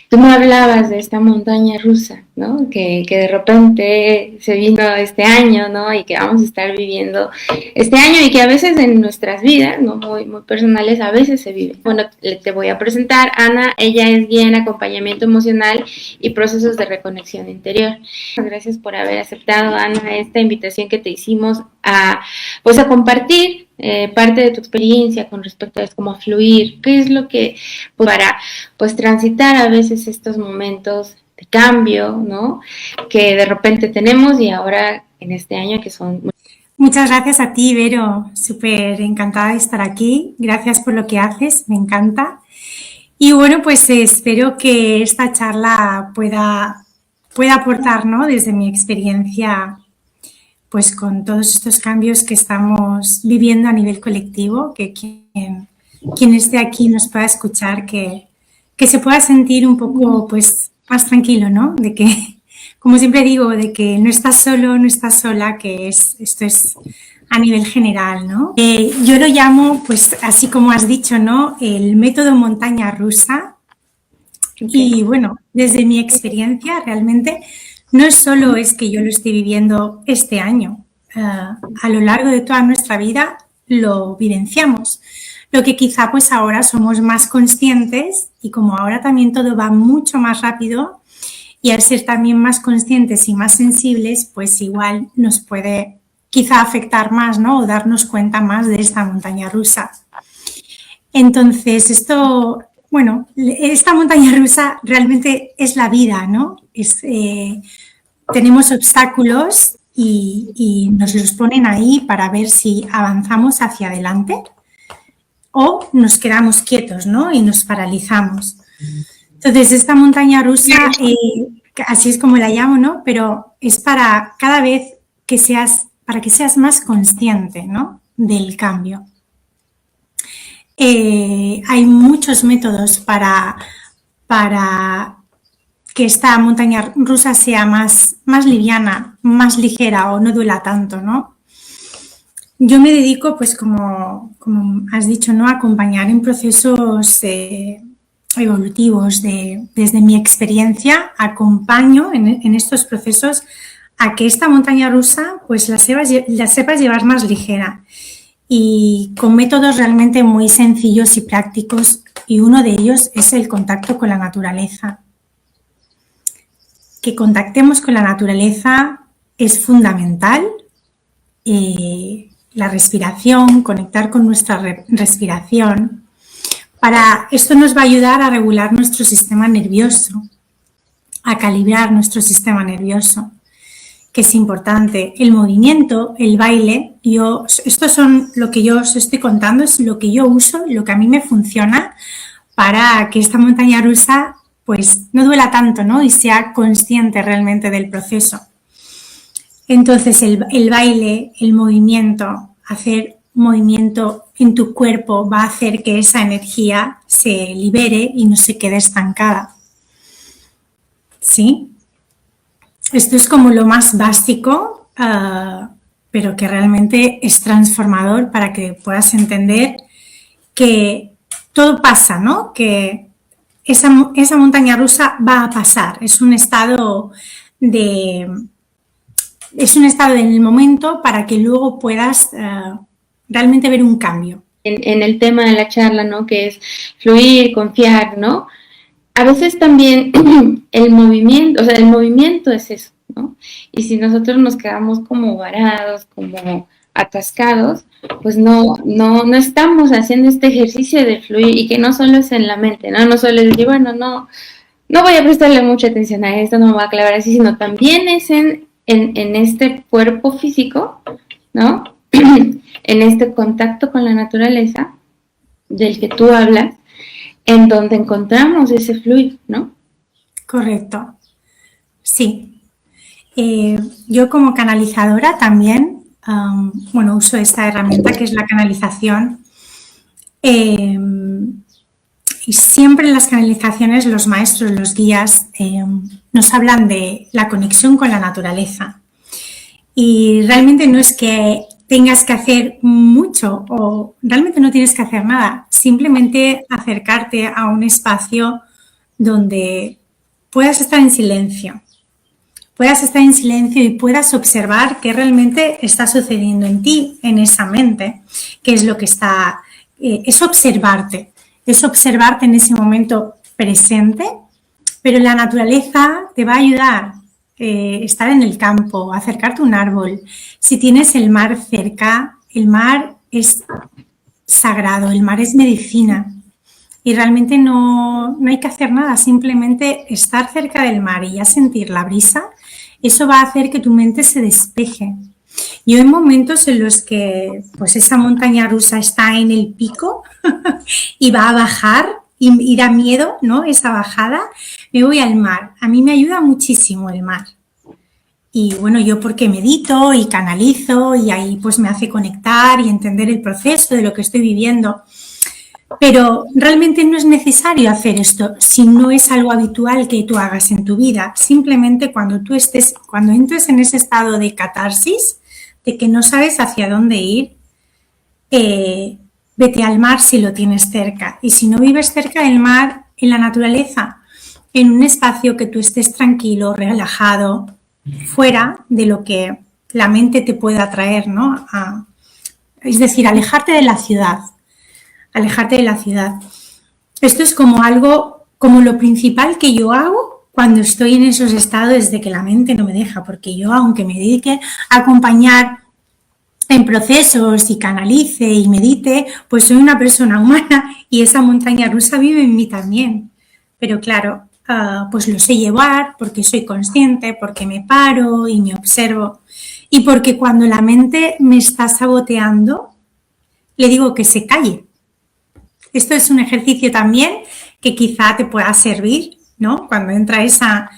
Tú me hablabas de esta montaña rusa, ¿no? Que de repente se vino este año, ¿no? Y que vamos a estar viviendo este año y que a veces en nuestras vidas, ¿no? Muy personales, a veces se vive. Bueno, te voy a presentar. Ana, ella es guía en acompañamiento emocional y procesos de reconexión interior. Gracias por haber aceptado, Ana, esta invitación que te hicimos a, pues, a compartir parte de tu experiencia con respecto a esto, cómo fluir, qué es lo que, pues, para pues transitar a veces estos momentos de cambio, ¿no? Que de repente tenemos y ahora en este año que son... Muchas gracias a ti, Vero. Súper encantada de estar aquí. Gracias por lo que haces, me encanta. Y bueno, pues espero que esta charla pueda aportar, ¿no? Desde mi experiencia, pues con todos estos cambios que estamos viviendo a nivel colectivo, que quien esté aquí nos pueda escuchar, que se pueda sentir un poco, pues, más tranquilo, ¿no? De que, como siempre digo, de que no estás solo, no estás sola, que esto es a nivel general, ¿no? Yo lo llamo, pues, así como has dicho, ¿no? El método montaña rusa. Y bueno, desde mi experiencia, realmente no solo es que yo lo estoy viviendo este año, a lo largo de toda nuestra vida lo vivenciamos. Lo que quizá pues ahora somos más conscientes y como ahora también todo va mucho más rápido y al ser también más conscientes y más sensibles, pues igual nos puede quizá afectar más, ¿no? O darnos cuenta más de esta montaña rusa. Entonces, esto, bueno, esta montaña rusa realmente es la vida, ¿no? Tenemos obstáculos y nos los ponen ahí para ver si avanzamos hacia adelante o nos quedamos quietos, ¿no? Y nos paralizamos. Entonces, esta montaña rusa, así es como la llamo, ¿no? Pero es para cada vez para que seas más consciente, ¿no? Del cambio. Hay muchos métodos para que esta montaña rusa sea más liviana, más ligera o no duela tanto, ¿no? Yo me dedico, pues como has dicho, ¿no? A acompañar en procesos evolutivos. Desde mi experiencia, acompaño en estos procesos a que esta montaña rusa pues la sepas llevar más ligera y con métodos realmente muy sencillos y prácticos, y uno de ellos es el contacto con la naturaleza. Que contactemos con la naturaleza es fundamental. La respiración, conectar con nuestra respiración. Esto nos va a ayudar a regular nuestro sistema nervioso, a calibrar nuestro sistema nervioso, que es importante. El movimiento, el baile, esto son lo que yo os estoy contando, es lo que yo uso, lo que a mí me funciona para que esta montaña rusa pues no duela tanto, ¿no? Y sea consciente realmente del proceso. Entonces el baile, el movimiento, hacer movimiento en tu cuerpo va a hacer que esa energía se libere y no se quede estancada. ¿Sí? Esto es como lo más básico, pero que realmente es transformador para que puedas entender que todo pasa, ¿no? Que esa montaña rusa va a pasar. Es un estado en el momento para que luego puedas realmente ver un cambio. En el tema de la charla, ¿no? Que es fluir, confiar, ¿no? A veces también el movimiento es eso, ¿no? Y si nosotros nos quedamos como varados, como atascados, pues no estamos haciendo este ejercicio de fluir, y que no solo es en la mente, ¿no? No solo es decir, bueno, no voy a prestarle mucha atención a esto, no me voy a clavar así, sino también es en este cuerpo físico, ¿no? En este contacto con la naturaleza del que tú hablas, en donde encontramos ese fluir, ¿no? Correcto. Sí. Yo como canalizadora también, uso esta herramienta que es la canalización. Y siempre en las canalizaciones los maestros, los guías, nos hablan de la conexión con la naturaleza. Y realmente no es que tengas que hacer mucho o realmente no tienes que hacer nada. Simplemente acercarte a un espacio donde puedas estar en silencio. Puedas estar en silencio y puedas observar qué realmente está sucediendo en ti, en esa mente, qué es lo que está... es observarte en ese momento presente, pero la naturaleza te va a ayudar. Estar en el campo, acercarte a un árbol. Si tienes el mar cerca, el mar es sagrado, el mar es medicina y realmente no hay que hacer nada, simplemente estar cerca del mar y ya sentir la brisa, eso va a hacer que tu mente se despeje. Yo en momentos en los que pues esa montaña rusa está en el pico y va a bajar y da miedo, ¿no? Esa bajada, me voy al mar. A mí me ayuda muchísimo el mar. Y bueno, yo porque medito y canalizo y ahí pues me hace conectar y entender el proceso de lo que estoy viviendo. Pero realmente no es necesario hacer esto si no es algo habitual que tú hagas en tu vida. Simplemente cuando entres en ese estado de catarsis, de que no sabes hacia dónde ir, vete al mar si lo tienes cerca. Y si no vives cerca del mar, en la naturaleza, en un espacio que tú estés tranquilo, relajado, fuera de lo que la mente te pueda traer, ¿no? Es decir, alejarte de la ciudad. Esto es como lo principal que yo hago cuando estoy en esos estados de que la mente no me deja, porque yo, aunque me dedique a acompañar en procesos y canalice y medite, pues soy una persona humana y esa montaña rusa vive en mí también. Pero claro, pues lo sé llevar porque soy consciente, porque me paro y me observo y porque cuando la mente me está saboteando, le digo que se calle. Esto es un ejercicio también que quizá te pueda servir, ¿no? Cuando entra esa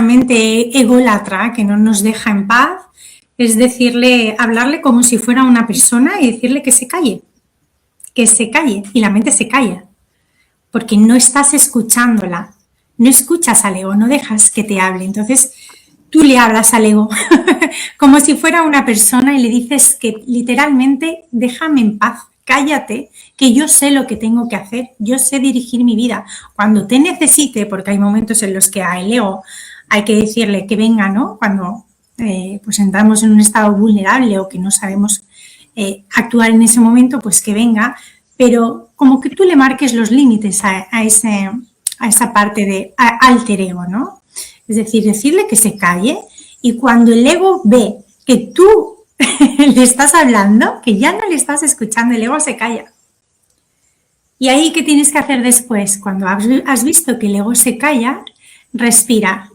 mente ególatra que no nos deja en paz, es hablarle como si fuera una persona y decirle que se calle, y la mente se calla, porque no estás escuchándola, no escuchas al ego, no dejas que te hable, entonces tú le hablas al ego como si fuera una persona y le dices que literalmente déjame en paz. Cállate, que yo sé lo que tengo que hacer, yo sé dirigir mi vida. Cuando te necesite, porque hay momentos en los que a el ego hay que decirle que venga, ¿no? Cuando pues entramos en un estado vulnerable o que no sabemos actuar en ese momento, pues que venga, pero como que tú le marques los límites a esa parte de alter ego, ¿no? Es decir, decirle que se calle y cuando el ego ve que tú le estás hablando, que ya no le estás escuchando, el ego se calla. Y ahí, ¿qué tienes que hacer después? Cuando has visto que el ego se calla, respira.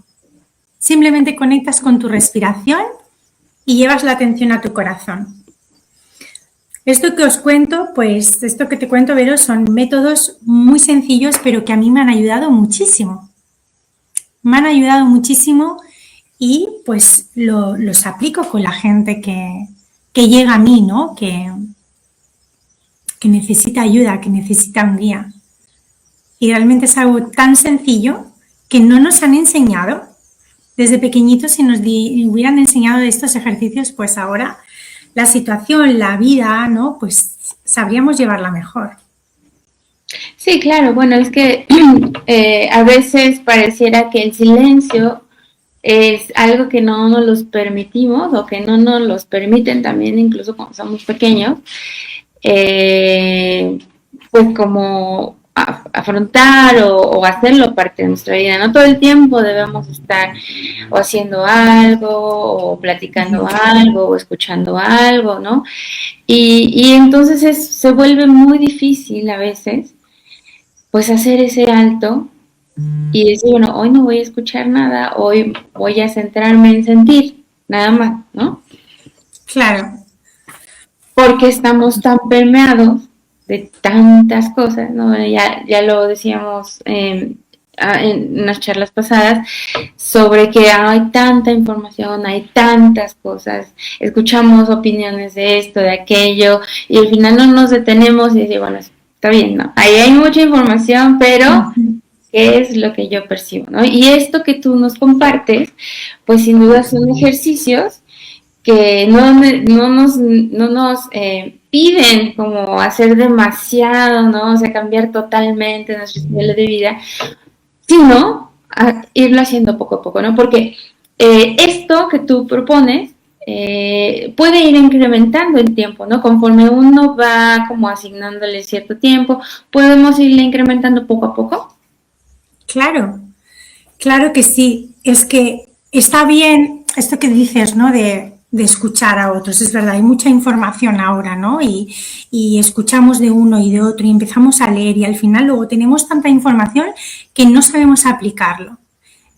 Simplemente conectas con tu respiración y llevas la atención a tu corazón. Esto que os cuento, pues esto que te cuento, Vero, son métodos muy sencillos, pero que a mí me han ayudado muchísimo. Me han ayudado muchísimo y pues los aplico con la gente que llega a mí, ¿no? Que necesita ayuda, que necesita un guía. Y realmente es algo tan sencillo que no nos han enseñado. Desde pequeñitos, si nos hubieran enseñado estos ejercicios, pues ahora la situación, la vida, ¿no? Pues sabríamos llevarla mejor. Sí, claro. Bueno, es que a veces pareciera que el silencio es algo que no nos los permitimos o que no nos los permiten también incluso cuando somos pequeños, pues como afrontar o hacerlo parte de nuestra vida. No todo el tiempo debemos estar o haciendo algo o platicando algo o escuchando algo, ¿no? Y entonces se vuelve muy difícil a veces pues hacer ese alto y decir, bueno, hoy no voy a escuchar nada, hoy voy a centrarme en sentir, nada más, ¿no? Claro. Porque estamos tan permeados de tantas cosas, ¿no? Ya lo decíamos en unas charlas pasadas, sobre que hay tanta información, hay tantas cosas, escuchamos opiniones de esto, de aquello, y al final no nos detenemos y decimos, bueno, está bien, ¿no? Ahí hay mucha información, pero ¿qué es lo que yo percibo, no? Y esto que tú nos compartes, pues sin duda son ejercicios que no nos piden como hacer demasiado, ¿no? O sea, cambiar totalmente nuestro estilo de vida, sino a irlo haciendo poco a poco, ¿no? Porque esto que tú propones puede ir incrementando el tiempo, ¿no? Conforme uno va como asignándole cierto tiempo, podemos irle incrementando poco a poco. Claro, claro que sí. Es que está bien esto que dices, ¿no? De escuchar a otros. Es verdad, hay mucha información ahora, ¿no? Y escuchamos de uno y de otro y empezamos a leer y al final luego tenemos tanta información que no sabemos aplicarlo.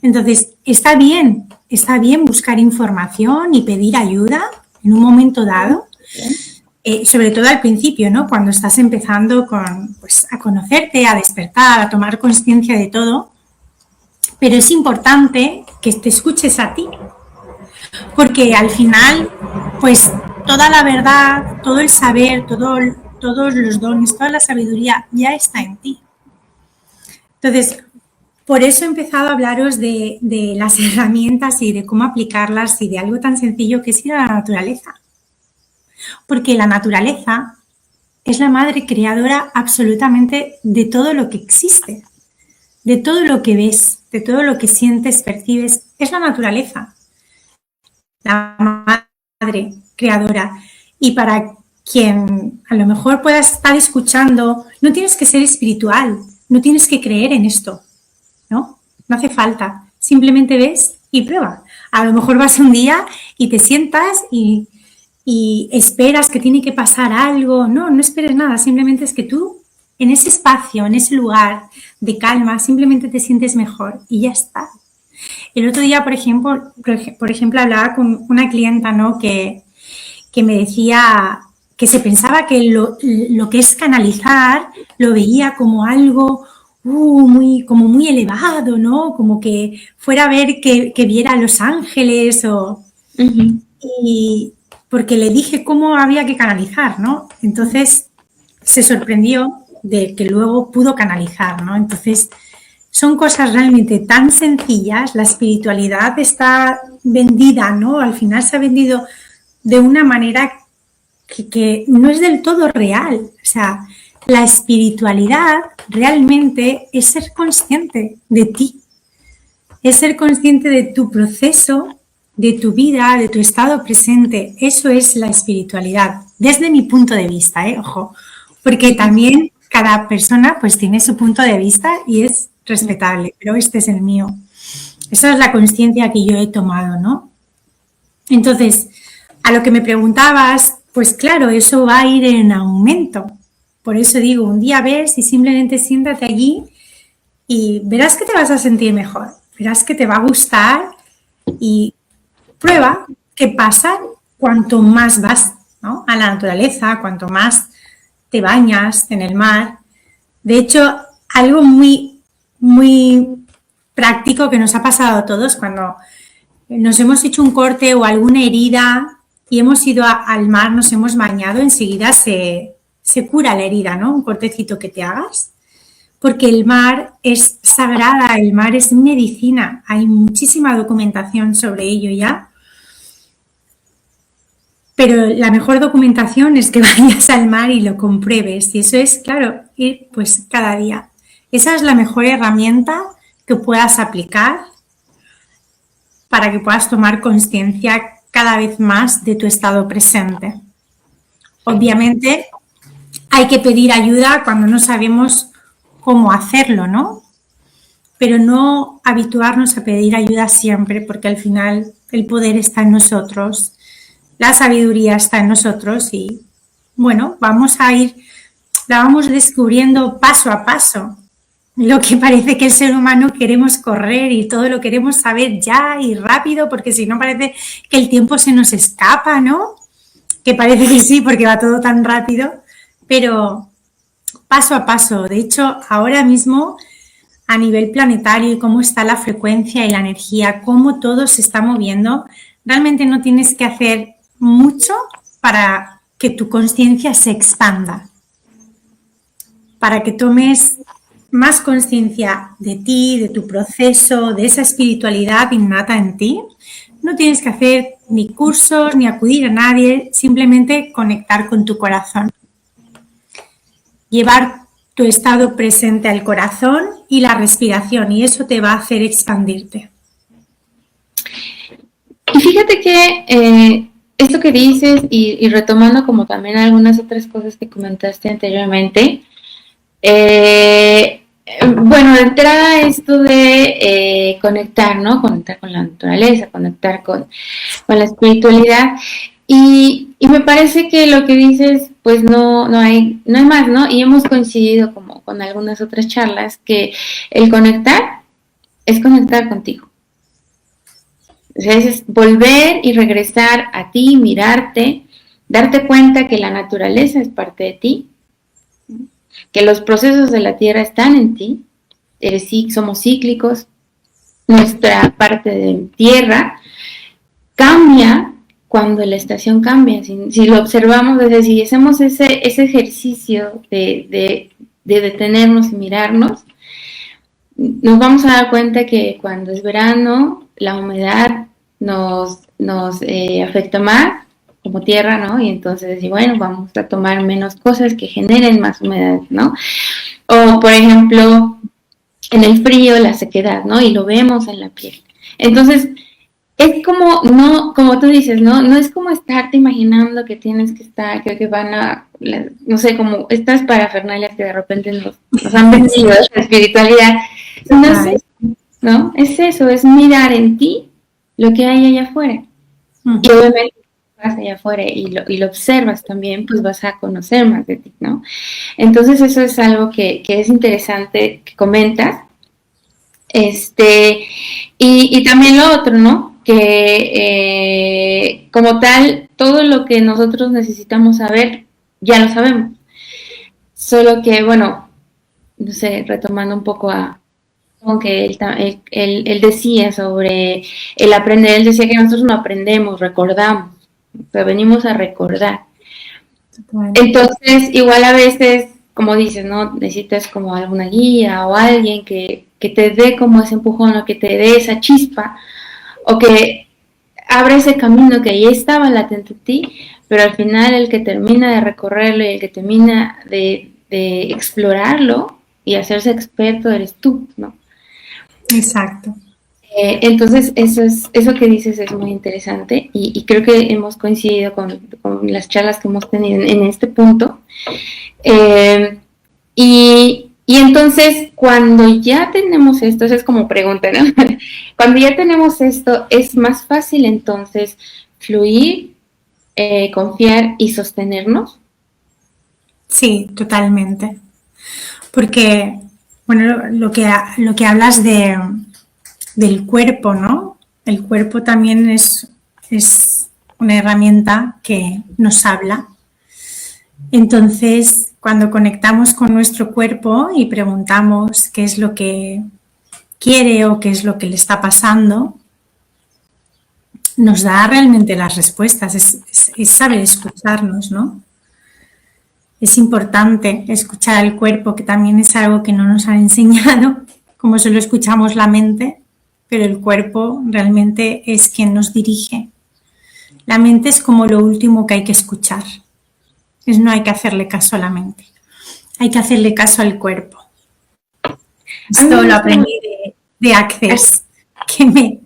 Entonces, está bien buscar información y pedir ayuda en un momento dado, sobre todo al principio, ¿no? Cuando estás empezando pues, a conocerte, a despertar, a tomar conciencia de todo. Pero es importante que te escuches a ti, porque al final, pues toda la verdad, todo el saber, todos los dones, toda la sabiduría ya está en ti. Entonces, por eso he empezado a hablaros de las herramientas y de cómo aplicarlas y de algo tan sencillo que es ir a la naturaleza. Porque la naturaleza es la madre creadora absolutamente de todo lo que existe, de todo lo que ves, de todo lo que sientes, percibes. Es la naturaleza, la madre creadora. Y para quien a lo mejor pueda estar escuchando, no tienes que ser espiritual, no tienes que creer en esto, ¿no? No hace falta. Simplemente ves y prueba. A lo mejor vas un día y te sientas y esperas que tiene que pasar algo. No, no esperes nada. Simplemente es que tú, en ese espacio, en ese lugar de calma, simplemente te sientes mejor y ya está. El otro día, por ejemplo hablaba con una clienta, ¿no? que me decía que se pensaba que lo que es canalizar lo veía como algo muy elevado, ¿no? Como que fuera a ver que viera a los ángeles y porque le dije cómo había que canalizar, ¿no? Entonces se sorprendió de que luego pudo canalizar, ¿no? Entonces son cosas realmente tan sencillas. La espiritualidad está vendida, ¿no? Al final se ha vendido de una manera que no es del todo real. O sea, la espiritualidad realmente es ser consciente de ti, es ser consciente de tu proceso, de tu vida, de tu estado presente. Eso es la espiritualidad, desde mi punto de vista, ojo, porque también cada persona pues tiene su punto de vista y es respetable, pero este es el mío. Esa es la conciencia que yo he tomado, ¿no? Entonces, a lo que me preguntabas, pues claro, eso va a ir en aumento. Por eso digo, un día ves y simplemente siéntate allí y verás que te vas a sentir mejor, verás que te va a gustar y prueba qué pasa cuanto más vas, ¿no? A la naturaleza, cuanto más te bañas en el mar. De hecho, algo muy práctico que nos ha pasado a todos cuando nos hemos hecho un corte o alguna herida y hemos ido al mar, nos hemos bañado, enseguida se cura la herida, ¿no? Un cortecito que te hagas. Porque el mar es sagrada, el mar es medicina. Hay muchísima documentación sobre ello ya. Pero la mejor documentación es que vayas al mar y lo compruebes. Y eso es, claro, ir pues cada día. Esa es la mejor herramienta que puedas aplicar para que puedas tomar conciencia cada vez más de tu estado presente. Obviamente hay que pedir ayuda cuando no sabemos cómo hacerlo, ¿no? Pero no habituarnos a pedir ayuda siempre, porque al final el poder está en nosotros, la sabiduría está en nosotros y, bueno, la vamos descubriendo paso a paso. Lo que parece que el ser humano queremos correr y todo lo queremos saber ya y rápido, porque si no parece que el tiempo se nos escapa, ¿no? Que parece que sí, porque va todo tan rápido, pero paso a paso. De hecho, ahora mismo a nivel planetario y cómo está la frecuencia y la energía, cómo todo se está moviendo, realmente no tienes que hacer mucho para que tu conciencia se expanda, para que tomes más conciencia de ti, de tu proceso, de esa espiritualidad innata en ti. No tienes que hacer ni cursos ni acudir a nadie, simplemente conectar con tu corazón. Llevar tu estado presente al corazón y la respiración, y eso te va a hacer expandirte. Y fíjate que esto que dices y retomando como también algunas otras cosas que comentaste anteriormente, bueno, de entrada esto de conectar, ¿no? Conectar con la naturaleza, conectar con la espiritualidad. Y me parece que lo que dices, pues no hay más, ¿no? Y hemos coincidido como con algunas otras charlas que el conectar es conectar contigo. O sea, es volver y regresar a ti, mirarte, darte cuenta que la naturaleza es parte de ti, que los procesos de la tierra están en ti, somos cíclicos, nuestra parte de tierra cambia cuando la estación cambia. Si lo observamos, es decir, si hacemos ese ejercicio de detenernos y mirarnos, nos vamos a dar cuenta que cuando es verano, la humedad nos afecta más como tierra, ¿no? Y entonces, bueno, vamos a tomar menos cosas que generen más humedad, ¿no? O, por ejemplo, en el frío, la sequedad, ¿no? Y lo vemos en la piel. Entonces, es como, no, como tú dices, ¿no? No es como estarte imaginando que tienes que estar, que van a, no sé, como estas parafernalias que de repente nos han vendido de la espiritualidad. No es eso, ¿no? Es eso, es mirar en ti lo que hay allá afuera. Y obviamente vas allá afuera y lo observas también, pues vas a conocer más de ti, ¿no? Entonces eso es algo que es interesante que comentas. Y también lo otro, ¿no? Que como tal, todo lo que nosotros necesitamos saber, ya lo sabemos. Solo que, bueno, no sé, retomando un poco aunque él decía sobre el aprender, él decía que nosotros no aprendemos, recordamos, o sea, venimos a recordar. Bueno. Entonces, igual a veces, como dices, ¿no? Necesitas como alguna guía o alguien que te dé como ese empujón o que te dé esa chispa o que abra ese camino que ahí estaba latente en ti, pero al final el que termina de recorrerlo y el que termina de explorarlo y hacerse experto eres tú, ¿no? Exacto. Entonces, eso que dices es muy interesante y creo que hemos coincidido con las charlas que hemos tenido en este punto. Y entonces, cuando ya tenemos esto, eso es como pregunta, ¿no? Cuando ya tenemos esto, es más fácil entonces fluir, confiar y sostenernos. Sí, totalmente. Porque, bueno, lo que hablas del cuerpo, ¿no? El cuerpo también es una herramienta que nos habla. Entonces, cuando conectamos con nuestro cuerpo y preguntamos qué es lo que quiere o qué es lo que le está pasando, nos da realmente las respuestas, es saber escucharnos, ¿no? Es importante escuchar al cuerpo, que también es algo que no nos han enseñado, como solo escuchamos la mente, pero el cuerpo realmente es quien nos dirige. La mente es como lo último que hay que escuchar. No hay que hacerle caso a la mente, hay que hacerle caso al cuerpo. Esto lo aprendí de Access, que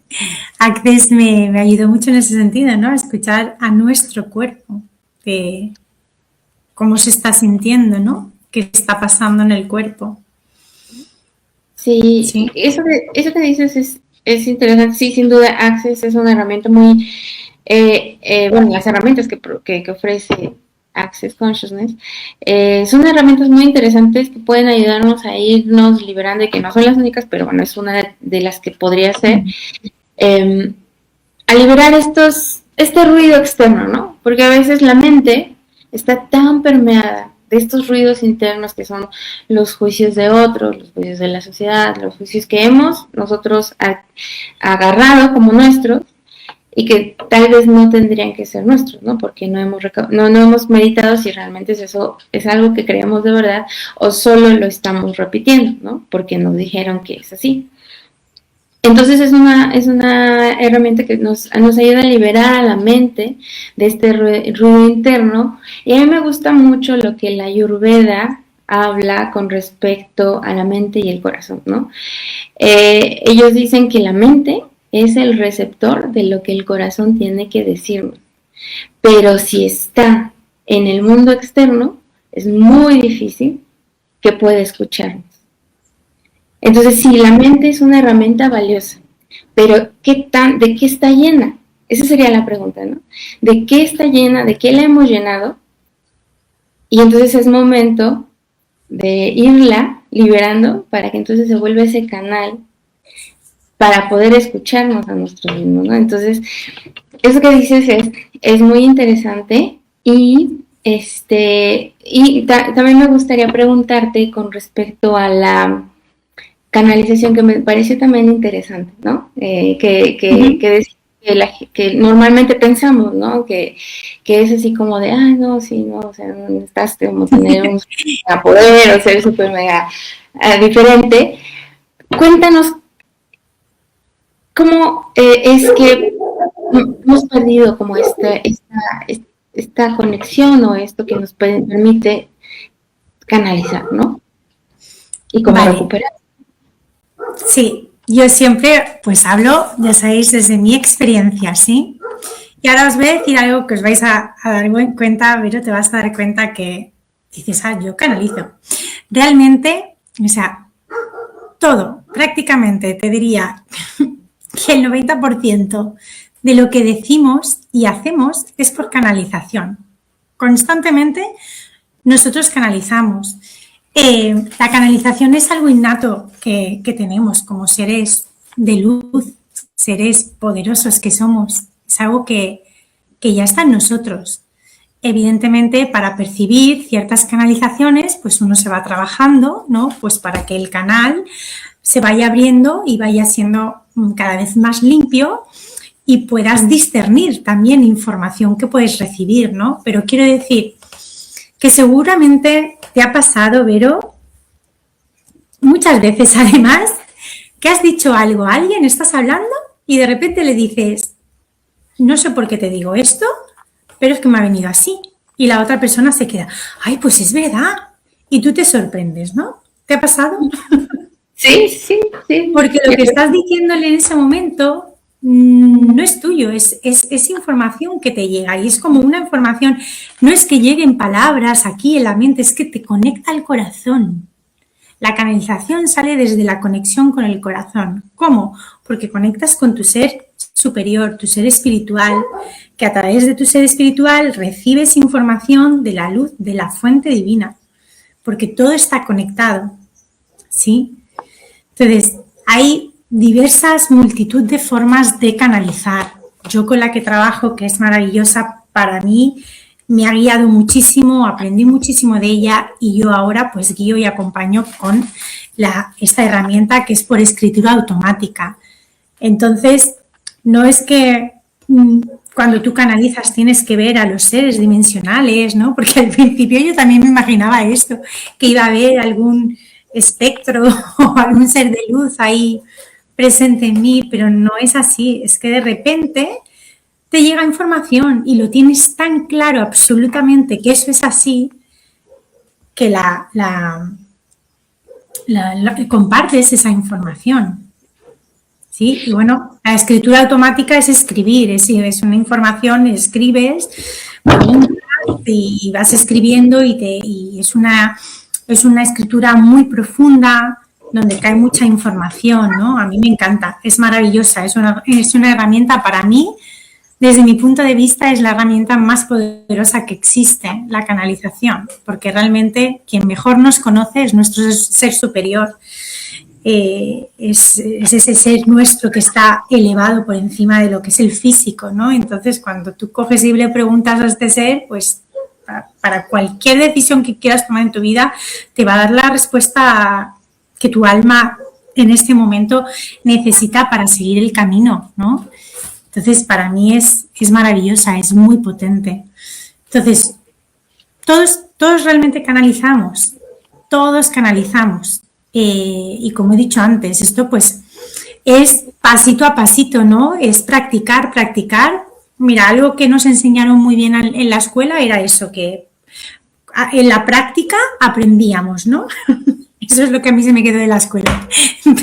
Access me ayudó mucho en ese sentido, ¿no? A escuchar a nuestro cuerpo, de cómo se está sintiendo, ¿no? ¿Qué está pasando en el cuerpo? Sí. Eso que dices es interesante. Sí, sin duda, Access es una herramienta muy, bueno, las herramientas que ofrece Access Consciousness son herramientas muy interesantes que pueden ayudarnos a irnos liberando y que no son las únicas, pero bueno, es una de las que podría ser, a liberar este ruido externo, ¿no? Porque a veces la mente está tan permeada de estos ruidos internos que son los juicios de otros, los juicios de la sociedad, los juicios que hemos nosotros agarrado como nuestros y que tal vez no tendrían que ser nuestros, ¿no? Porque no hemos meditado si realmente eso es algo que creemos de verdad o solo lo estamos repitiendo, ¿no? Porque nos dijeron que es así. Entonces es una herramienta que nos ayuda a liberar a la mente de este ruido interno. Y a mí me gusta mucho lo que la Ayurveda habla con respecto a la mente y el corazón, ¿no? Ellos dicen que la mente es el receptor de lo que el corazón tiene que decirnos, pero si está en el mundo externo, es muy difícil que pueda escucharnos. Entonces, sí, la mente es una herramienta valiosa, pero ¿de qué está llena? Esa sería la pregunta, ¿no? ¿De qué está llena? ¿De qué la hemos llenado? Y entonces es momento de irla liberando para que entonces se vuelva ese canal para poder escucharnos a nosotros mismos, ¿no? Entonces, eso que dices es muy interesante y también me gustaría preguntarte con respecto a la canalización, que me pareció también interesante, ¿no? Que normalmente pensamos, ¿no? Que es así como de, no, sí, no, o sea, no necesitas como tener un poder o ser súper mega diferente. Cuéntanos cómo es que hemos perdido como esta conexión o esto que nos permite canalizar, ¿no? Y cómo recuperar. Sí, yo siempre pues hablo, ya sabéis, desde mi experiencia, ¿sí? Y ahora os voy a decir algo que os vais a dar cuenta, pero te vas a dar cuenta que dices, yo canalizo. Realmente, o sea, todo, prácticamente, te diría que el 90% de lo que decimos y hacemos es por canalización. Constantemente nosotros canalizamos. La canalización es algo innato que tenemos como seres de luz, seres poderosos que somos. Es algo que ya está en nosotros. Evidentemente, para percibir ciertas canalizaciones, pues uno se va trabajando, ¿no? Pues para que el canal se vaya abriendo y vaya siendo cada vez más limpio y puedas discernir también información que puedes recibir, ¿no? Pero quiero decir que seguramente te ha pasado, Vero, muchas veces además, que has dicho algo a alguien, estás hablando y de repente le dices, no sé por qué te digo esto, pero es que me ha venido así. Y la otra persona se queda, ay, pues es verdad. Y tú te sorprendes, ¿no? ¿Te ha pasado? Sí, sí, sí. Porque lo que estás diciéndole en ese momento no es tuyo, es información que te llega y es como una información, no es que lleguen palabras aquí en la mente, es que te conecta al corazón. La canalización sale desde la conexión con el corazón. ¿Cómo? Porque conectas con tu ser superior, tu ser espiritual, que a través de tu ser espiritual recibes información de la luz, de la fuente divina, porque todo está conectado, ¿sí? Entonces, hay diversas multitud de formas de canalizar. Yo con la que trabajo, que es maravillosa para mí, me ha guiado muchísimo, aprendí muchísimo de ella y yo ahora pues guío y acompaño con esta herramienta que es por escritura automática. Entonces, no es que cuando tú canalizas tienes que ver a los seres dimensionales, ¿no? Porque al principio yo también me imaginaba esto, que iba a haber algún espectro o algún ser de luz ahí presente en mí, pero no es así, es que de repente te llega información y lo tienes tan claro absolutamente que eso es así, que compartes esa información. ¿Sí? Y bueno, la escritura automática es escribir, es una información, escribes y vas escribiendo y es una escritura muy profunda donde cae mucha información, ¿no? A mí me encanta, es maravillosa, es una herramienta para mí. Desde mi punto de vista es la herramienta más poderosa que existe, la canalización, porque realmente quien mejor nos conoce es nuestro ser superior. Es ese ser nuestro que está elevado por encima de lo que es el físico, ¿no? Entonces, cuando tú coges y le preguntas a este ser, pues para cualquier decisión que quieras tomar en tu vida, te va a dar la respuesta que tu alma en este momento necesita para seguir el camino, ¿no? Entonces, para mí es maravillosa, es muy potente. Entonces, todos realmente canalizamos, todos canalizamos. Y como he dicho antes, esto pues es pasito a pasito, ¿no? Es practicar. Mira, algo que nos enseñaron muy bien en la escuela era eso, que en la práctica aprendíamos, ¿no? Eso es lo que a mí se me quedó de la escuela.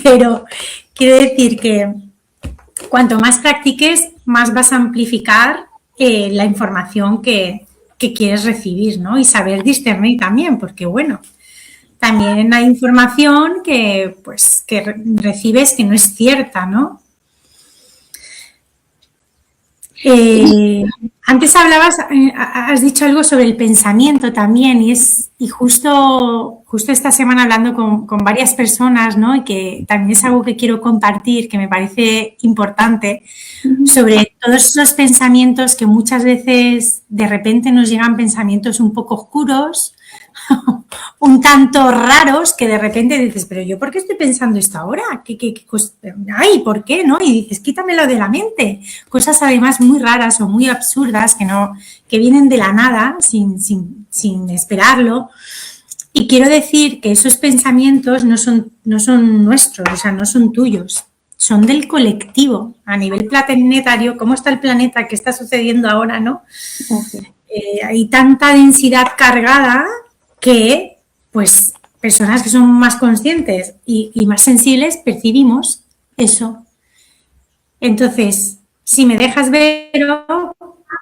Pero quiero decir que cuanto más practiques, más vas a amplificar la información que quieres recibir, ¿no? Y saber discernir también, porque bueno, también hay información que, pues, que recibes que no es cierta, ¿no? Antes hablabas, has dicho algo sobre el pensamiento también y justo esta semana hablando con varias personas, ¿no? Y que también es algo que quiero compartir, que me parece importante, sobre todos esos pensamientos que muchas veces de repente nos llegan pensamientos un poco oscuros, un tanto raros, que de repente dices, pero yo ¿por qué estoy pensando esto ahora? Ay, ¿por qué? ¿No? Y dices, quítamelo de la mente. Cosas además muy raras o muy absurdas que vienen de la nada, sin esperarlo. Y quiero decir que esos pensamientos no son nuestros, o sea, no son tuyos, son del colectivo, a nivel planetario. ¿Cómo está el planeta? ¿Qué está sucediendo ahora, no? Okay. Hay tanta densidad cargada que, pues, personas que son más conscientes y más sensibles percibimos eso. Entonces, si me dejas ver,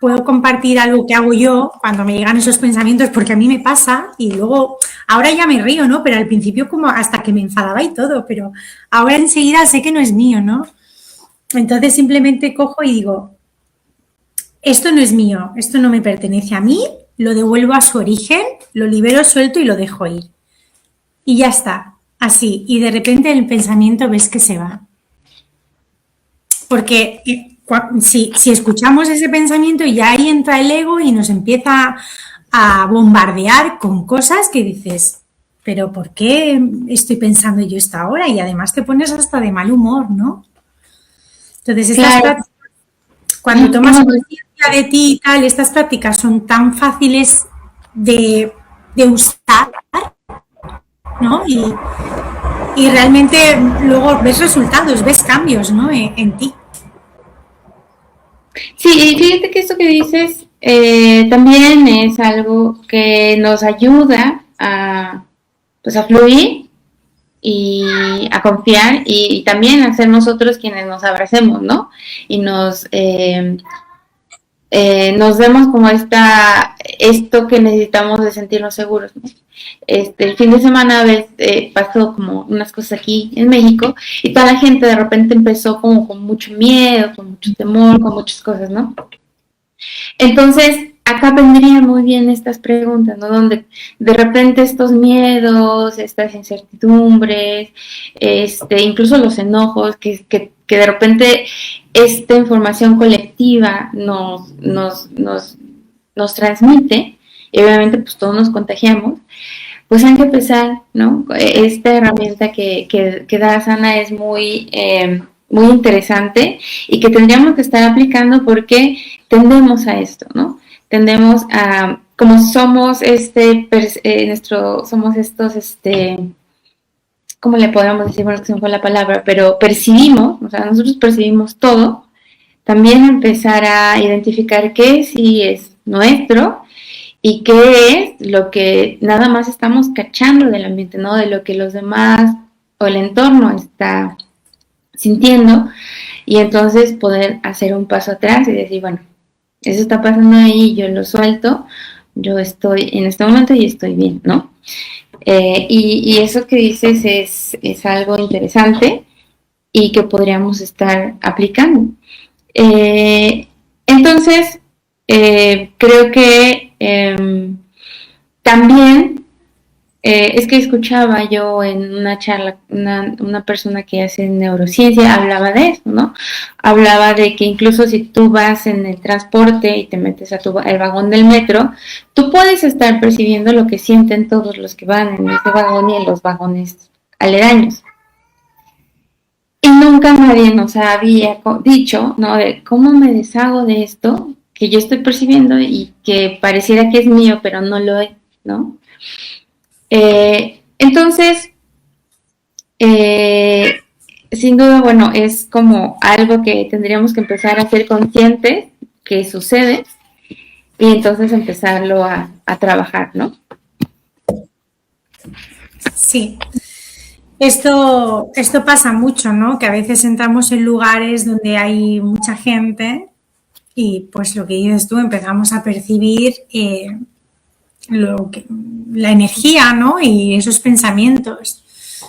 puedo compartir algo que hago yo cuando me llegan esos pensamientos, porque a mí me pasa y luego, ahora ya me río, ¿no? Pero al principio como hasta que me enfadaba y todo, pero ahora enseguida sé que no es mío, ¿no? Entonces simplemente cojo y digo, esto no es mío, esto no me pertenece a mí, lo devuelvo a su origen, lo libero, suelto y lo dejo ir. Y ya está, así. Y de repente el pensamiento ves que se va. Porque si escuchamos ese pensamiento, ya ahí entra el ego y nos empieza a bombardear con cosas que dices, pero ¿por qué estoy pensando yo esto ahora? Y además te pones hasta de mal humor, ¿no? Entonces, estas prácticas, cuando tomas conciencia de ti y tal, estas prácticas son tan fáciles de usar, ¿no? Y realmente luego ves resultados, ves cambios, ¿no? En ti. Sí, y fíjate que esto que dices también es algo que nos ayuda a, pues, a fluir y a confiar y también a ser nosotros quienes nos abracemos, ¿no? Y nos vemos como esto que necesitamos de sentirnos seguros, ¿no? El fin de semana pasó como unas cosas aquí en México y toda la gente de repente empezó como con mucho miedo, con mucho temor, con muchas cosas, ¿no? Entonces, acá vendrían muy bien estas preguntas, ¿no? Donde de repente estos miedos, estas incertidumbres, incluso los enojos, que de repente esta información colectiva nos transmite, y obviamente pues todos nos contagiamos, pues hay que empezar, ¿no? Esta herramienta que da Sana es muy interesante y que tendríamos que estar aplicando porque tendemos a esto, ¿no? Tendemos a, como somos somos estos, ¿cómo le podemos decir? Bueno, que se me fue la palabra, pero percibimos, o sea, nosotros percibimos todo, también empezar a identificar qué sí es nuestro y qué es lo que nada más estamos cachando del ambiente, ¿no? De lo que los demás o el entorno está sintiendo, y entonces poder hacer un paso atrás y decir, bueno, eso está pasando ahí, yo lo suelto, yo estoy en este momento y estoy bien, ¿no? Y eso que dices es algo interesante y que podríamos estar aplicando. Entonces, creo que también es que escuchaba yo en una charla, una persona que hace neurociencia hablaba de eso, ¿no? Hablaba de que incluso si tú vas en el transporte y te metes al vagón del metro, tú puedes estar percibiendo lo que sienten todos los que van en ese vagón y en los vagones aledaños. Y nunca nadie nos había dicho, ¿no? De cómo me deshago de esto que yo estoy percibiendo y que pareciera que es mío, pero no lo es, ¿no? Entonces, sin duda, bueno, es como algo que tendríamos que empezar a ser conscientes que sucede y entonces empezarlo a trabajar, ¿no? Sí. Esto pasa mucho, ¿no? Que a veces entramos en lugares donde hay mucha gente y pues lo que dices tú, empezamos a percibir la energía, ¿no? Y esos pensamientos.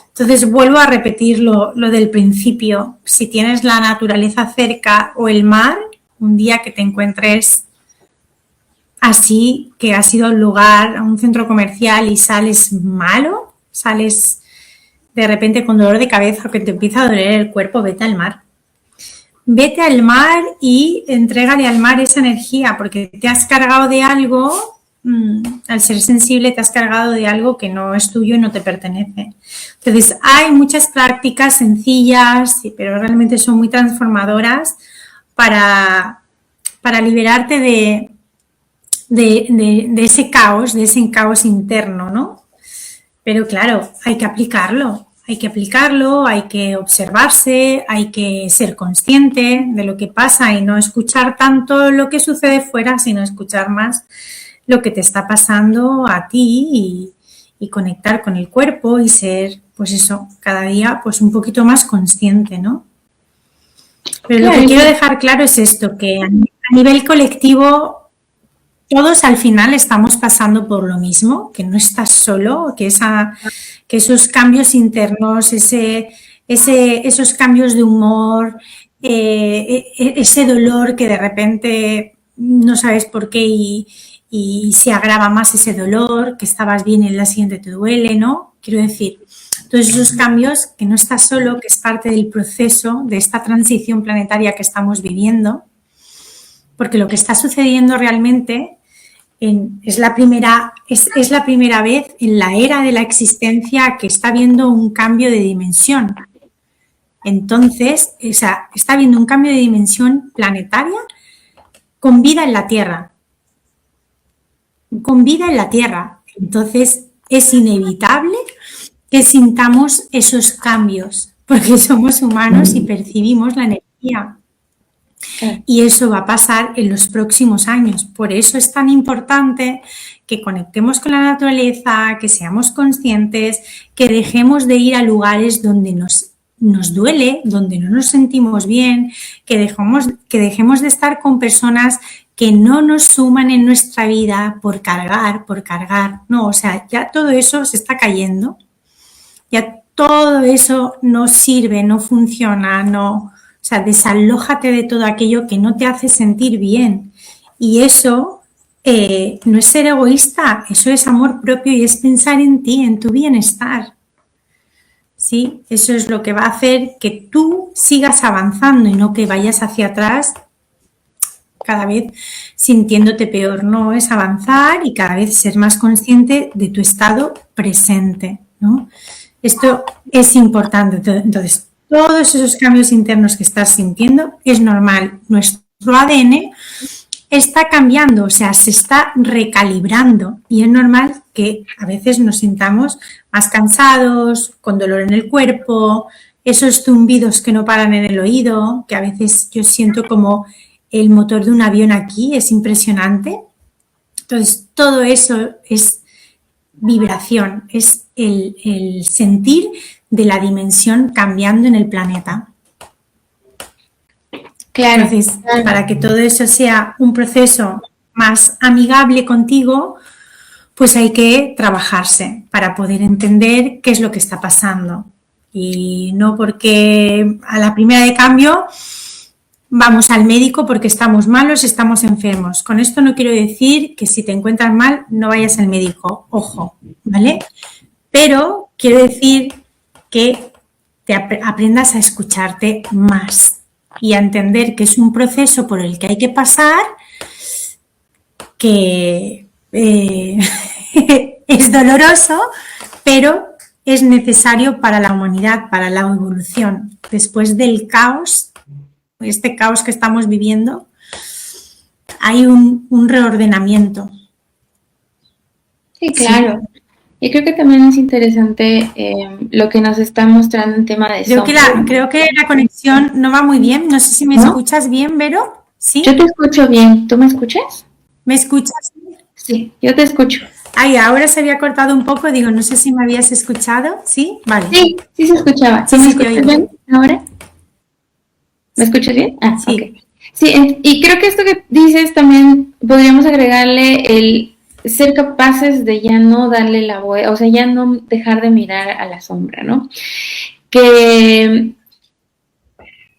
Entonces vuelvo a repetir lo del principio. Si tienes la naturaleza cerca o el mar, un día que te encuentres así, que has ido a un lugar, a un centro comercial y sales malo, sales de repente con dolor de cabeza o que te empieza a doler el cuerpo, vete al mar. Vete al mar y entrégale al mar esa energía, porque te has cargado de algo, al ser sensible te has cargado de algo que no es tuyo y no te pertenece. Entonces hay muchas prácticas sencillas, pero realmente son muy transformadoras para liberarte de ese caos interno, ¿no? Pero claro, hay que aplicarlo, hay que observarse, hay que ser consciente de lo que pasa y no escuchar tanto lo que sucede fuera, sino escuchar más lo que te está pasando a ti y conectar con el cuerpo y ser, pues eso, cada día pues un poquito más consciente, ¿no? Pero lo que quiero dejar claro es esto, que a nivel colectivo todos al final estamos pasando por lo mismo, que no estás solo, que esos cambios internos, esos cambios de humor, ese dolor que de repente no sabes por qué y se agrava más ese dolor, que estabas bien y el día siguiente te duele, ¿no? Quiero decir, todos esos cambios, que no estás solo, que es parte del proceso de esta transición planetaria que estamos viviendo, porque lo que está sucediendo realmente es la primera vez en la era de la existencia que está habiendo un cambio de dimensión. Entonces, o sea, está habiendo un cambio de dimensión planetaria con vida en la Tierra. Con vida en la Tierra. Entonces, es inevitable que sintamos esos cambios, porque somos humanos y percibimos la energía. Y eso va a pasar en los próximos años. Por eso es tan importante que conectemos con la naturaleza, que seamos conscientes, que dejemos de ir a lugares donde nos duele, donde no nos sentimos bien, que dejemos de estar con personas que no nos suman en nuestra vida por cargar. No, o sea, ya todo eso se está cayendo. Ya todo eso no sirve, no funciona, no... O sea, desalójate de todo aquello que no te hace sentir bien. Y eso no es ser egoísta, eso es amor propio y es pensar en ti, en tu bienestar. ¿Sí? Eso es lo que va a hacer que tú sigas avanzando y no que vayas hacia atrás cada vez sintiéndote peor. No, es avanzar y cada vez ser más consciente de tu estado presente, ¿no? Esto es importante. Entonces, todos esos cambios internos que estás sintiendo es normal. Nuestro ADN está cambiando, o sea, se está recalibrando y es normal que a veces nos sintamos más cansados, con dolor en el cuerpo, esos zumbidos que no paran en el oído, que a veces yo siento como el motor de un avión aquí, es impresionante. Entonces, todo eso es vibración, es el sentir de la dimensión cambiando en el planeta. Claro. Entonces, para que todo eso sea un proceso más amigable contigo, pues hay que trabajarse para poder entender qué es lo que está pasando. Y no porque a la primera de cambio vamos al médico porque estamos malos, estamos enfermos. Con esto no quiero decir que si te encuentras mal no vayas al médico, ojo, ¿vale? Pero quiero decir que te aprendas a escucharte más y a entender que es un proceso por el que hay que pasar, que es doloroso, pero es necesario para la humanidad, para la evolución. Después del caos, este caos que estamos viviendo, hay un reordenamiento. Sí, claro. Sí. Y creo que también es interesante lo que nos está mostrando en tema de creo que la conexión no va muy bien. No sé si me escuchas bien, Vero. ¿Sí? Yo te escucho bien. ¿Tú me escuchas? ¿Me escuchas? Sí, yo te escucho. Ay, ahora se había cortado un poco, digo, no sé si me habías escuchado, ¿sí? Vale. Sí, sí se escuchaba. ¿Tú Sí, me sí, te escuchas oigo. bien ahora? ¿Me escuchas bien? Ah, ok. Sí, Sí, y creo que esto que dices también podríamos agregarle el ser capaces de ya no darle la vuelta, o sea, ya no dejar de mirar a la sombra, ¿no? Que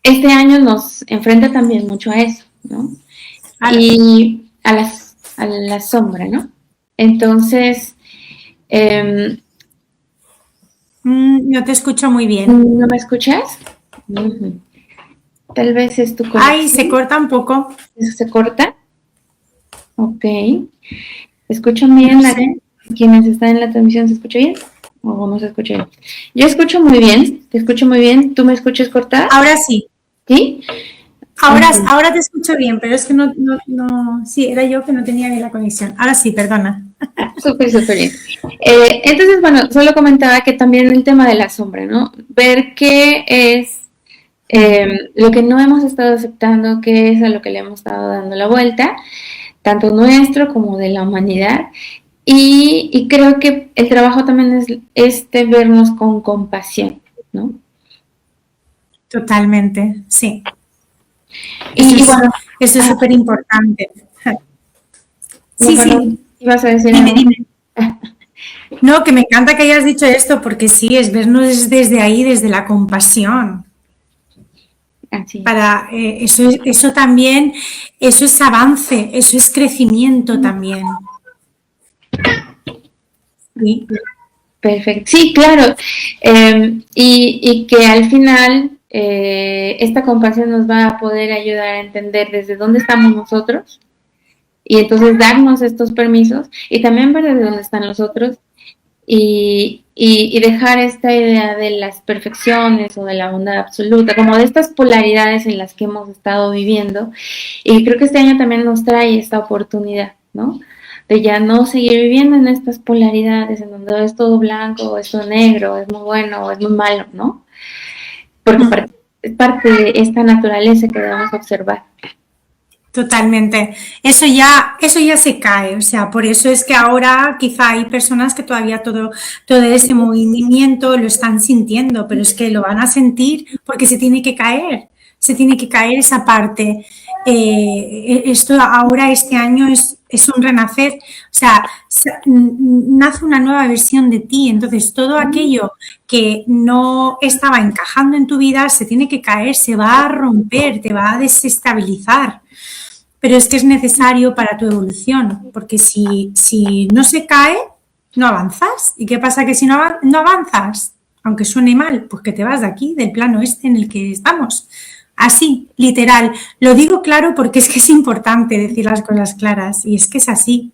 este año nos enfrenta también mucho a eso, ¿no? claro. Y a la sombra, ¿no? Entonces, No te escucho muy bien. ¿no me escuchas? Ujú. Tal vez es tu Ay, se conexión. corta un poco, ¿Eso se corta? Ok. ¿Escuchan no bien sé. quienes están en la transmisión? ¿Se escucha bien? ¿O no se escucha bien? Yo escucho muy bien, te escucho muy bien. ¿Tú me escuchas cortada? Ahora sí, ¿Sí? ahora, Ok. ahora te escucho bien, pero es que sí, era yo que no tenía bien la conexión. Ahora sí, perdona. Ah, súper, súper bien. Entonces, bueno, solo comentaba que también el tema de la sombra, ¿no? Ver qué es lo que no hemos estado aceptando, qué es a lo que le hemos estado dando la vuelta, tanto nuestro como de la humanidad. Y creo que el trabajo también es este vernos con compasión, ¿no? Totalmente, sí. Y bueno, Eso es ah, súper importante. no, Sí, perdón, sí, ibas a decir dime, algo. dime. No, que me encanta que hayas dicho esto, porque sí, es vernos desde ahí, desde la compasión. Así es. Para eso también, eso es avance, eso es crecimiento también. Sí, Perfecto. Sí, claro. Y que al final esta compasión nos va a poder ayudar a entender desde dónde estamos nosotros y entonces darnos estos permisos y también ver desde dónde están los otros y dejar esta idea de las perfecciones o de la bondad absoluta, como de estas polaridades en las que hemos estado viviendo. Y creo que este año también nos trae esta oportunidad, ¿no? De ya no seguir viviendo en estas polaridades, en donde es todo blanco, o es todo negro, es muy bueno o es muy malo, ¿no? Porque es parte de esta naturaleza que debemos observar. totalmente. Eso ya se cae. O sea, por eso es que ahora quizá hay personas que todavía todo ese movimiento lo están sintiendo, pero es que lo van a sentir porque se tiene que caer. Se tiene que caer esa parte. Esto ahora, este año, es un renacer. O sea, nace una nueva versión de ti. Entonces, todo aquello que no estaba encajando en tu vida se tiene que caer, se va a romper, te va a desestabilizar. Pero es que es necesario para tu evolución, porque si no se cae, no avanzas. ¿Y qué pasa? Que si no avanzas, aunque suene mal, pues que te vas de aquí, del plano este en el que estamos. Así, literal. Lo digo claro porque es que es importante decir las cosas claras y es que es así.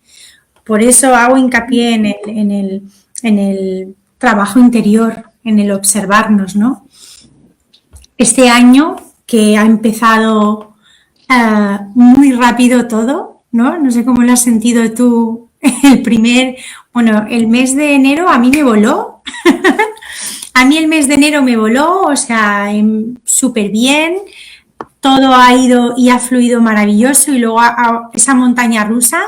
Por eso hago hincapié en el trabajo interior, en el observarnos, ¿no? Este año que ha empezado muy rápido todo, ¿no? No sé cómo lo has sentido tú el mes de enero a mí me voló. A mí el mes de enero me voló, o sea, súper bien, todo ha ido y ha fluido maravilloso y luego esa montaña rusa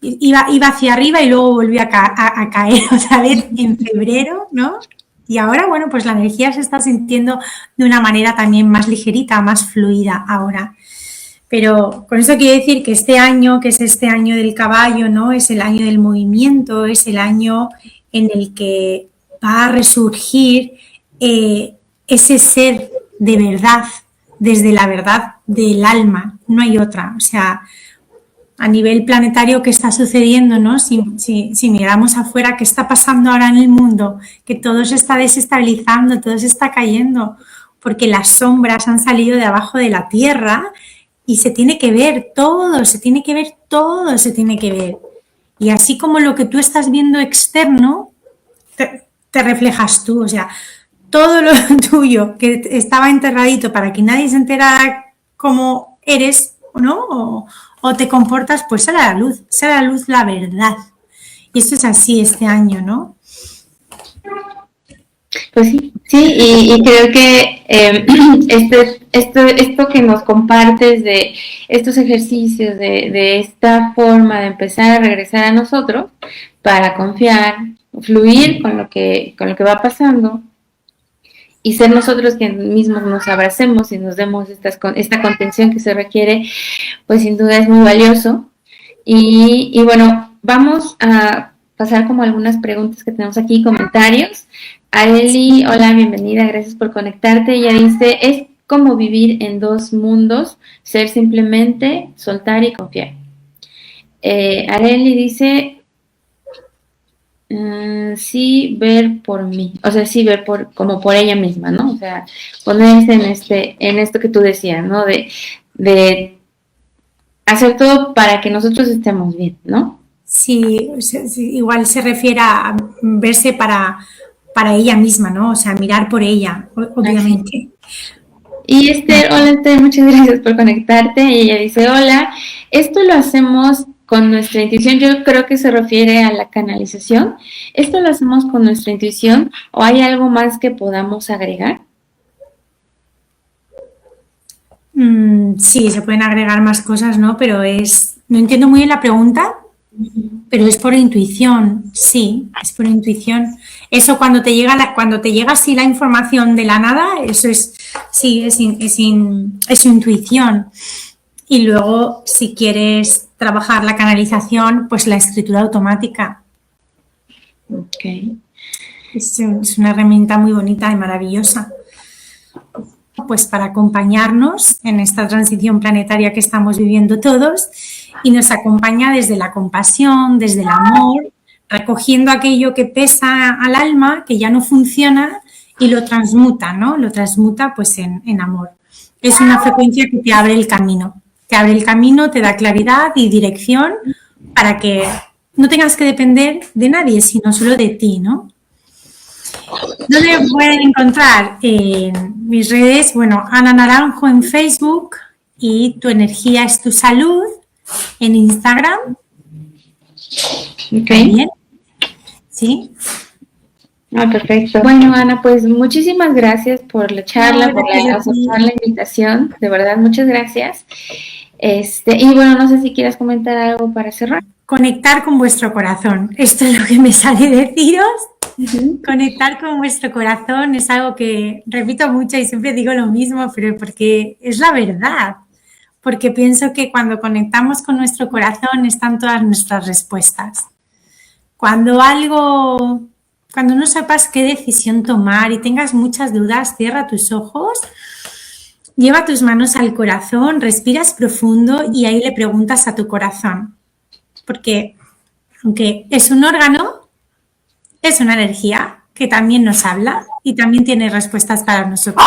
iba hacia arriba y luego volvió a caer otra vez en febrero, ¿no? Y ahora, bueno, pues la energía se está sintiendo de una manera también más ligerita, más fluida ahora. Pero con eso quiero decir que este año, que es este año del caballo, ¿no? Es el año del movimiento, es el año en el que va a resurgir ese ser de verdad, desde la verdad del alma, no hay otra. O sea, a nivel planetario, ¿qué está sucediendo, no? Si miramos afuera, ¿qué está pasando ahora en el mundo? Que todo se está desestabilizando, todo se está cayendo, porque las sombras han salido de abajo de la tierra y se tiene que ver todo, se tiene que ver todo, se tiene que ver. Y así como lo que tú estás viendo externo, te reflejas tú, o sea, todo lo tuyo que estaba enterradito para que nadie se enterara cómo eres, ¿no? O te comportas, pues sale a la luz la verdad. Y eso es así este año, ¿no? Pues sí, sí, y creo que este esto que nos compartes de estos ejercicios, de esta forma de empezar a regresar a nosotros para confiar, fluir con lo que va pasando y ser nosotros que mismos nos abracemos y nos demos esta contención que se requiere, pues sin duda es muy valioso. Y bueno, vamos a pasar como algunas preguntas que tenemos aquí, comentarios. Areli, hola, bienvenida, gracias por conectarte. Ella dice, es como vivir en dos mundos, ser simplemente, soltar y confiar. Areli dice, sí ver por mí, o sea, sí ver como por ella misma, ¿no? O sea, ponerse en esto que tú decías, ¿no? De hacer todo para que nosotros estemos bien, ¿no? Sí, igual se refiere a verse para ella misma, ¿no? O sea, mirar por ella, obviamente. Y Esther, hola Esther, muchas gracias por conectarte. Y ella dice, hola, esto lo hacemos con nuestra intuición. Yo creo que se refiere a la canalización. ¿Esto lo hacemos con nuestra intuición o hay algo más que podamos agregar? Sí, se pueden agregar más cosas, ¿no? Pero no entiendo muy bien la pregunta, pero es por intuición, sí, es por intuición. Eso cuando te llega así la información de la nada, eso es, sí, es intuición. Y luego, si quieres trabajar la canalización, pues la escritura automática. Ok. Es una herramienta muy bonita y maravillosa. Pues para acompañarnos en esta transición planetaria que estamos viviendo todos y nos acompaña desde la compasión, desde el amor, recogiendo aquello que pesa al alma, que ya no funciona y lo transmuta, ¿no? Lo transmuta pues en amor. Es una frecuencia que te abre el camino. Te abre el camino, te da claridad y dirección para que no tengas que depender de nadie, sino solo de ti, ¿no? ¿Dónde me pueden encontrar? En mis redes, bueno, Ana Naranjo en Facebook y Tu Energía es tu Salud en Instagram. Ok. ¿Bien? ¿Sí? Ah, perfecto. Bueno, Ana, pues muchísimas gracias por la charla, No, por gracias a ti. aceptar la invitación. De verdad, muchas gracias. Y bueno, no sé si quieras comentar algo para cerrar. Conectar con vuestro corazón. Esto es lo que me sale deciros. Conectar con vuestro corazón es algo que repito mucho y siempre digo lo mismo, pero porque es la verdad. Porque pienso que cuando conectamos con nuestro corazón están todas nuestras respuestas. Cuando no sepas qué decisión tomar y tengas muchas dudas, cierra tus ojos, lleva tus manos al corazón, respiras profundo y ahí le preguntas a tu corazón. Porque aunque es un órgano, es una energía que también nos habla y también tiene respuestas para nosotros.